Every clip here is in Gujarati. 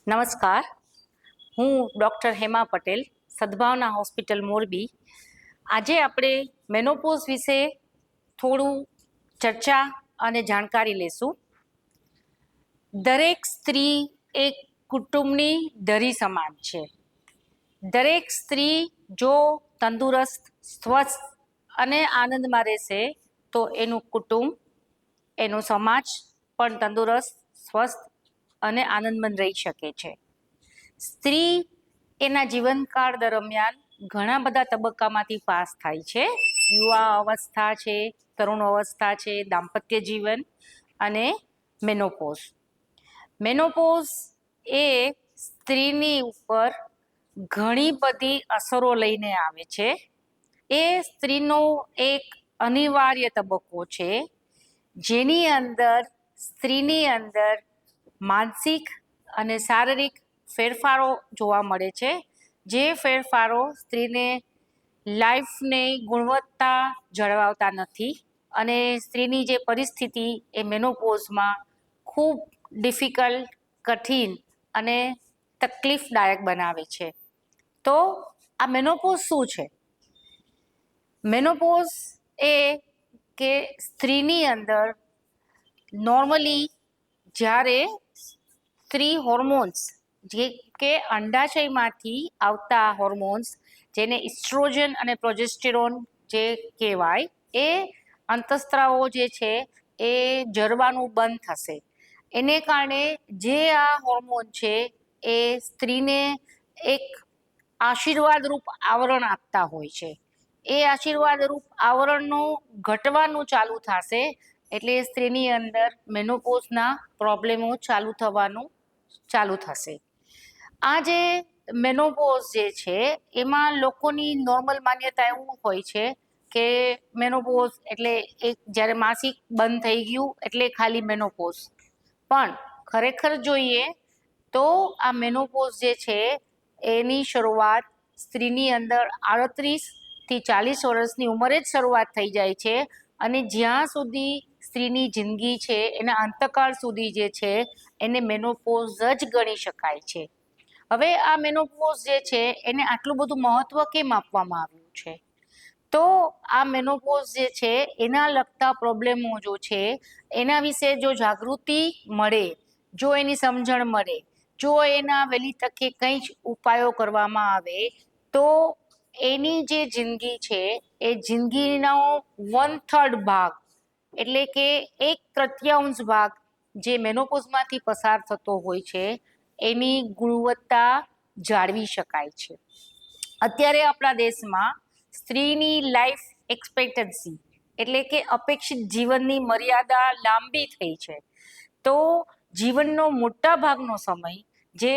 નમસ્કાર, હું ડૉક્ટર હેમા પટેલ, સદભાવના હોસ્પિટલ મોરબી. આજે આપણે મેનોપોઝ વિશે થોડું ચર્ચા અને જાણકારી લેશું. દરેક સ્ત્રી એક કુટુંબની ધરી સમાન છે. દરેક સ્ત્રી જો તંદુરસ્ત, સ્વસ્થ અને આનંદમાં રહેશે તો એનું કુટુંબ, એનો સમાજ પણ તંદુરસ્ત, સ્વસ્થ અને આનંદમંદ રહી શકે છે. સ્ત્રી એના જીવનકાળ દરમિયાન ઘણા બધા તબક્કામાંથી પાસ થાય છે. યુવા અવસ્થા છે, તરુણ અવસ્થા છે, દાંપત્ય જીવન અને મેનોપોઝ. મેનોપોઝ એ સ્ત્રીની ઉપર ઘણી બધી અસરો લઈને આવે છે. એ સ્ત્રીનો એક અનિવાર્ય તબક્કો છે, જેની અંદર સ્ત્રીની અંદર માનસિક અને શારીરિક ફેરફારો જોવા મળે છે. જે ફેરફારો સ્ત્રીને લાઈફની ગુણવત્તા જળવાવતા નથી અને સ્ત્રીની જે પરિસ્થિતિ એ મેનોપોઝમાં ખૂબ ડિફિકલ્ટ, કઠિન અને તકલીફદાયક બનાવે છે. તો આ મેનોપોઝ શું છે? મેનોપોઝ એ કે સ્ત્રીની અંદર નોર્મલી જ્યારે સ્ત્રી હોર્મોન્સ, જે કે અંડાશયમાંથી આવતા હોર્મોન્સ, જેને ઇસ્ટ્રોજન અને પ્રોજેસ્ટેરોન જે કહેવાય, એ અંતઃસ્ત્રાવો જે છે એ જરવાનું બંધ થશે. એને કારણે જે આ હોર્મોન છે એ સ્ત્રીને એક આશીર્વાદરૂપ આવરણ આપતા હોય છે. એ આશીર્વાદરૂપ આવરણનું ઘટવાનું ચાલુ થશે એટલે સ્ત્રીની અંદર મેનોપોઝના પ્રોબ્લેમો થવાનું ચાલુ થશે. આ જે મેનોપોઝ જે છે એમાં લોકોની નોર્મલ માન્યતા એવું હોય છે કે મેનોપોઝ એટલે એક જ્યારે માસિક બંધ થઈ ગયું એટલે ખાલી મેનોપોઝ. પણ ખરેખર જોઈએ તો આ મેનોપોઝ જે છે એની શરૂઆત સ્ત્રીની અંદર 38 થી 40 વર્ષની ઉંમરે જ શરૂઆત થઈ જાય છે અને જ્યાં સુધી સ્ત્રીની જિંદગી છે એના અંતકાળ સુધી જે છે એને મેનોપોઝ જ ગણી શકાય છે. હવે આ મેનોપોઝ જે છે એને આટલું બધું મહત્વ કેમ આપવામાં આવ્યું છે? તો આ મેનોપોઝ જે છે એના લગતા પ્રોબ્લેમો જો છે એના વિશે જો જાગૃતિ મળે, જો એની સમજણ મળે, જો એના વહેલી તકે કંઈ જ ઉપાયો કરવામાં આવે તો એની જે જિંદગી છે એ જિંદગીનો 1/3 ભાગ, એટલે કે 1/3 ભાગ જે મેનોપોઝમાંથી પસાર થતો હોય છે એની ગુણવત્તા જાળવી શકાય છે. અત્યારે આપણા દેશમાં સ્ત્રીની લાઈફ એક્સપેક્ટન્સી, એટલે કે અપેક્ષિત જીવનની મર્યાદા લાંબી થઈ છે. તો જીવનનો મોટા ભાગનો સમય, જે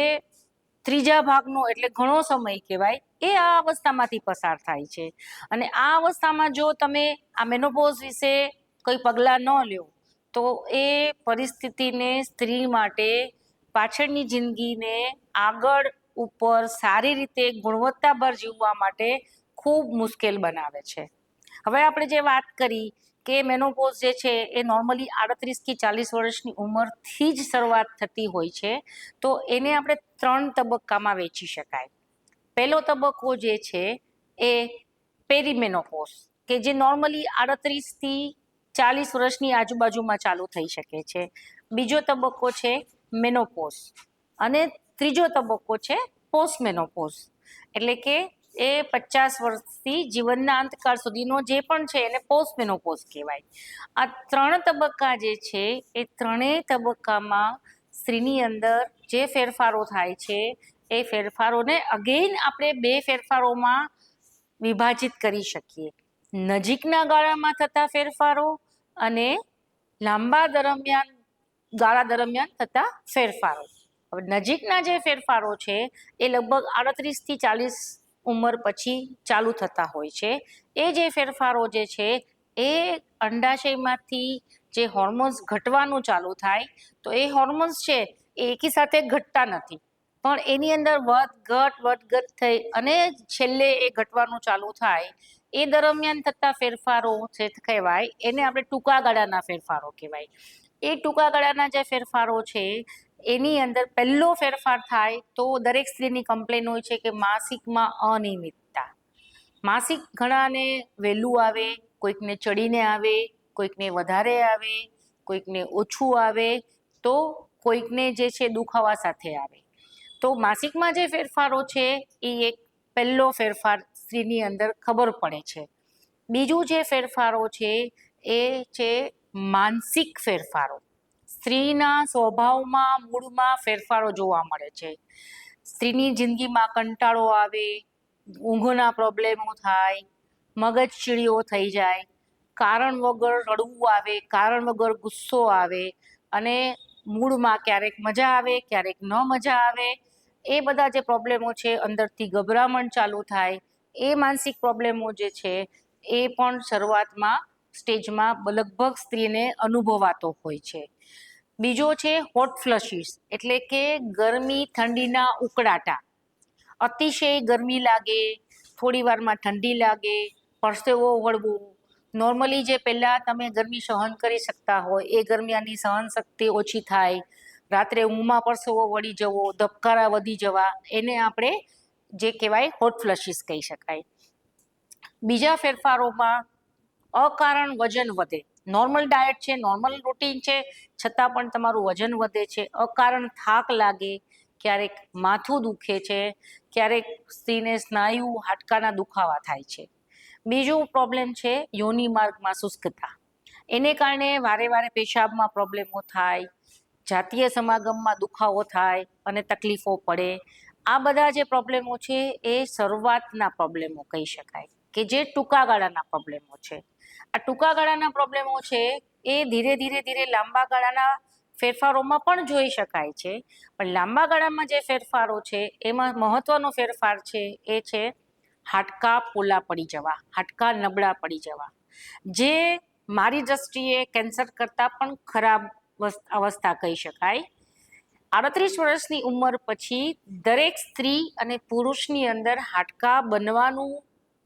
ત્રીજા ભાગનો એટલે ઘણો સમય કહેવાય, એ આ અવસ્થામાંથી પસાર થાય છે. અને આ અવસ્થામાં જો તમે આ મેનોપોઝ વિશે કોઈ પગલાં ન લ્યો તો એ પરિસ્થિતિને સ્ત્રી માટે પાછળની જિંદગીને આગળ ઉપર સારી રીતે ગુણવત્તાભર જીવવા માટે ખૂબ મુશ્કેલ બનાવે છે. હવે આપણે જે વાત કરી કે મેનોપોઝ જે છે એ નોર્મલી 38 થી 40 વર્ષની ઉંમરથી જ શરૂઆત થતી હોય છે. તો એને આપણે 3 તબક્કામાં વહેંચી શકાય. પહેલો તબક્કો જે છે એ પેરીમેનોપોઝ, કે જે નોર્મલી 38 થી 40 વર્ષની આજુબાજુમાં ચાલુ થઈ શકે છે. બીજો તબક્કો છે મેનોપોઝ અને ત્રીજો તબક્કો છે પોસ્ટમેનોપોઝ, એટલે કે એ 50 વર્ષથી જીવનના અંતકાળ સુધીનો જે પણ છે એને પોસ્ટમેનોપોઝ કહેવાય. આ 3 તબક્કા જે છે એ ત્રણેય તબક્કામાં સ્ત્રીની અંદર જે ફેરફારો થાય છે એ ફેરફારોને અગેઇન આપણે 2 ફેરફારોમાં વિભાજિત કરી શકીએ. નજીકના ગાળામાં થતા ફેરફારો અને લાંબા ગાળા દરમિયાન થતા ફેરફારો. હવે નજીકના જે ફેરફારો છે એ લગભગ 38 થી 40 ઉંમર પછી ચાલુ થતા હોય છે. એ જે ફેરફારો જે છે એ અંડાશયમાંથી જે હોર્મોન્સ ઘટવાનું ચાલુ થાય, તો એ હોર્મોન્સ છે એ એકી સાથે ઘટતા નથી, પણ એની અંદર વધઘટ થઈ અને છેલ્લે એ ઘટવાનું ચાલુ થાય. એ દરમિયાન થતા ફેરફારો જે કહેવાય એને આપણે ટૂંકા ગાળાના ફેરફારો કહેવાય. એ ટૂંકા ગાળાના જે ફેરફારો છે એની અંદર પહેલો ફેરફાર થાય તો દરેક સ્ત્રીની કમ્પ્લેન હોય છે કે માસિકમાં અનિયમિતતા. માસિક ઘણાને વહેલું આવે, કોઈકને ચડીને આવે, કોઈકને વધારે આવે, કોઈકને ઓછું આવે, તો કોઈકને જે છે દુખાવા સાથે આવે. તો માસિકમાં જે ફેરફારો છે એ એક પહેલો ફેરફાર સ્ત્રીની અંદર ખબર પડે છે. બીજું જે ફેરફારો છે એ છે માનસિક ફેરફારો. સ્ત્રીના સ્વભાવમાં, મૂળમાં ફેરફારો જોવા મળે છે. સ્ત્રીની જિંદગીમાં કંટાળો આવે, ઊંઘના પ્રોબ્લેમો થાય, મગજ ચીડિયો થઈ જાય, કારણ વગર રડવું આવે, કારણ વગર ગુસ્સો આવે, અને મૂળમાં ક્યારેક મજા આવે, ક્યારેક ન મજા આવે. એ બધા જે પ્રોબ્લેમો છે, અંદરથી ગભરામણ ચાલુ થાય, એ માનસિક પ્રોબ્લેમો જે છે એ પણ શરૂઆતમાં સ્ટેજમાં લગભગ સ્ત્રીને અનુભવાતો હોય છે. બીજો છે હોટ ફ્લશીસ, એટલે કે ગરમી ઠંડીના ઉકળાટા. અતિશય ગરમી લાગે, થોડી વારમાં ઠંડી લાગે, પરસેવો વળવો. નોર્મલી જે પહેલાં તમે ગરમી સહન કરી શકતા હોય એ ગરમીની સહન શક્તિ ઓછી થાય, રાત્રે ઊંઘમાં પરસેવો વળી જવો, ધબકારા વધી જવા, એને આપણે જે કહેવાય હોટ ફ્લશીસ કહી શકાય. બીજા ફેરફારોમાં અકારણ વજન વધે. નોર્મલ ડાયટ છે, નોર્મલ રૂટીન છે, છતાં પણ તમારું વજન વધે છે. અકારણ થાક લાગે, ક્યારેક માથું દુખે છે, ક્યારેક સ્ત્રીને સ્નાયુ હાડકાના દુખાવા થાય છે. બીજું પ્રોબ્લેમ છે યોનિ માર્ગમાં શુષ્કતા. એને કારણે વારે વારે પેશાબમાં પ્રોબ્લેમો થાય, જાતીય સમાગમમાં દુખાવો થાય અને તકલીફો પડે. આ બધા જે પ્રોબ્લેમો છે એ શરૂઆતના પ્રોબ્લેમો કહી શકાય, કે જે ટૂંકા ગાળાના પ્રોબ્લેમો છે. આ ટૂંકા ગાળાના પ્રોબ્લેમો છે એ ધીરે ધીરે ધીરે લાંબા ગાળાના ફેરફારોમાં પણ જોઈ શકાય છે. પણ લાંબા ગાળામાં જે ફેરફારો છે એમાં મહત્વનો ફેરફાર છે એ છે હાડકાં પોલા પડી જવા, હાડકાં નબળા પડી જવા, જે મારી દ્રષ્ટિએ કેન્સર કરતાં પણ ખરાબ અવસ્થા કહી શકાય. 38 વર્ષની ઉંમર પછી દરેક સ્ત્રી અને પુરુષની અંદર હાડકાં બનવાનું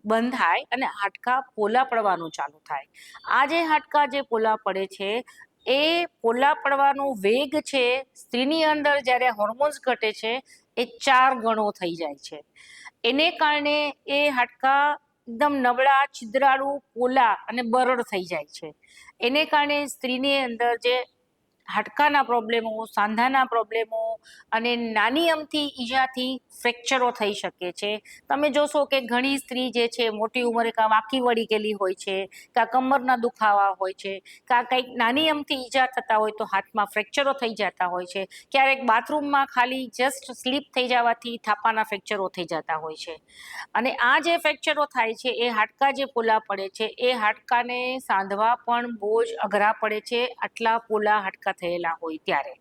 બંધ થાય અને હાડકાં પોલા પડવાનું ચાલુ થાય. આ જે હાડકાં જે પોલા પડે છે એ પોલા પડવાનો વેગ છે સ્ત્રીની અંદર જ્યારે હોર્મોન્સ ઘટે છે એ 4 ગણો થઈ જાય છે. એને કારણે એ હાડકાં એકદમ નબળા, છિદ્રાળુ, પોલા અને બરડ થઈ જાય છે. એને કારણે સ્ત્રીની અંદર જે હાડકાના પ્રોબ્લેમો, સાંધાના પ્રોબ્લેમો અને નાની અમથી ઈજાથી ફ્રેક્ચરો થઈ શકે છે. તમે જોશો કે ઘણી સ્ત્રી જે છે મોટી ઉંમરે કાં વાંકી વળી ગયેલી હોય છે, કાં કમરના દુખાવા હોય છે, કાં કંઈક નાની અમથી ઈજા થતા હોય તો હાથમાં ફ્રેક્ચરો થઈ જતા હોય છે. ક્યારેક બાથરૂમમાં ખાલી જસ્ટ સ્લીપ થઈ જવાથી થાપાના ફ્રેક્ચરો થઈ જતા હોય છે. અને આ જે ફ્રેક્ચરો થાય છે એ હાડકાં જે પોલા પડે છે એ હાડકાને સાંધવા પણ બહુ જ અઘરા પડે છે, આટલા પોલા હાડકાં થયેલા હોય ત્યારે.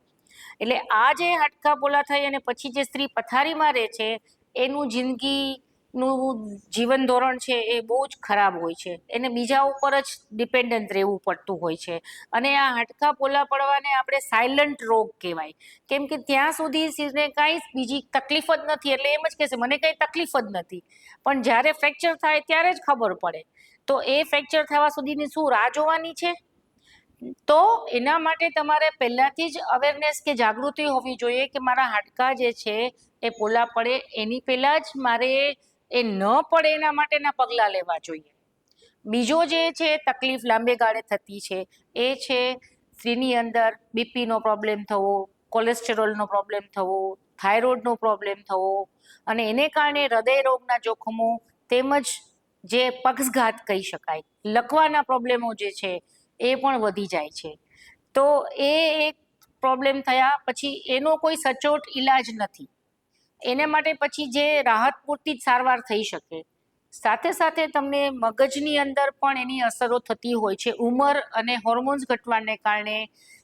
એટલે આ જે હાડકાં પોલા થઈ અને પછી જે સ્ત્રી પથારીમાં રહે છે એનું જિંદગીનું જીવન ધોરણ છે એ બહુ જ ખરાબ હોય છે. એને બીજા ઉપર જ ડિપેન્ડન્ટ રહેવું પડતું હોય છે. અને આ હાડકાં પોલા પડવાને આપણે સાયલન્ટ રોગ કહેવાય, કેમ કે ત્યાં સુધી સ્ત્રીને કાંઈ બીજી તકલીફ જ નથી, એટલે એમ જ કહેશે મને કંઈ તકલીફ જ નથી. પણ જ્યારે ફ્રેક્ચર થાય ત્યારે જ ખબર પડે. તો એ ફ્રેક્ચર થવા સુધીની શું રાહ જોવાની છે? તો એના માટે તમારે પહેલાંથી જ અવેરનેસ કે જાગૃતિ હોવી જોઈએ કે મારા હાડકાં જે છે એ પોલા પડે એની પહેલાં જ મારે એ ન પડે એના માટેના પગલાં લેવા જોઈએ. બીજો જે છે તકલીફ લાંબે ગાળે થતી છે એ છે સ્ત્રીની અંદર બીપીનો પ્રોબ્લેમ થવો, કોલેસ્ટેરોલનો પ્રોબ્લેમ થવો, થાઇરોઇડનો પ્રોબ્લેમ થવો, અને એને કારણે હૃદય રોગના જોખમો તેમજ જે પક્ષઘાત કહી શકાય, લકવાના પ્રોબ્લેમો જે છે એ પણ વધી જાય છે. તો એ એક પ્રોબ્લેમ થયા પછી એનો કોઈ સચોટ ઈલાજ નથી. એને માટે પછી જે રાહત પૂરતી જ સારવાર થઈ શકે. સાથે સાથે તમને મગજની અંદર પણ એની અસરો થતી હોય છે. ઉંમર અને હોર્મોન્સ ઘટવાને કારણે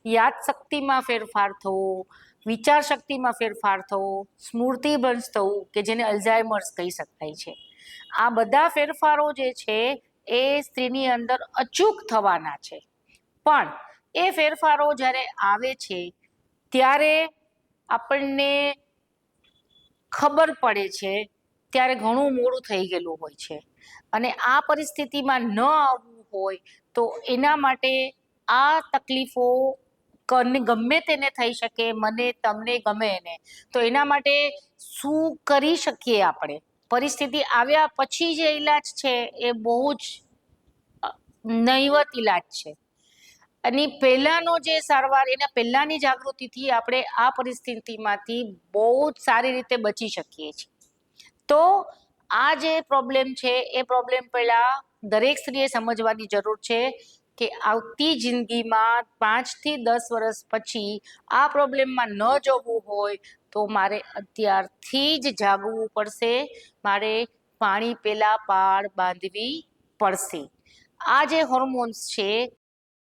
યાદશક્તિમાં ફેરફાર થવો, વિચાર શક્તિમાં ફેરફાર થવો, સ્મૃતિભ્રંશ થવું કે જેને અલ્ઝાઇમર્સ કહી શકાય છે. આ બધા ફેરફારો જે છે એ સ્ત્રીની અંદર અચૂક થવાના છે. પણ એ ફેરફારો જ્યારે આવે છે ત્યારે આપણને ખબર પડે છે ત્યારે ઘણું મોડું થઈ ગયેલું હોય છે. અને આ પરિસ્થિતિમાં ન આવવું હોય તો એના માટે આ તકલીફો ગમે તેને થઈ શકે, મને, તમને, ગમે એને. તો એના માટે શું કરી શકીએ આપણે? પરિસ્થિતિ આવ્યા પછી જે ઈલાજ છે એ બહુ જ નહિવત ઈલાજ છે. અને પહેલાનો જે સારવાર, એના પહેલાની જાગૃતિથી આપણે આ પરિસ્થિતિમાંથી બહુ જ સારી રીતે બચી શકીએ છીએ. તો આ જે પ્રોબ્લેમ છે એ પ્રોબ્લેમ પહેલા દરેક સ્ત્રીએ સમજવાની જરૂર છે કે આવતી જિંદગીમાં 5 થી 10 વર્ષ પછી આ પ્રોબ્લેમમાં ન જવું હોય તો મારે અત્યારથી જ જાગવું પડશે. મારે પાણી પહેલા પાળ બાંધવી પડશે. આ જે હોર્મોન્સ છે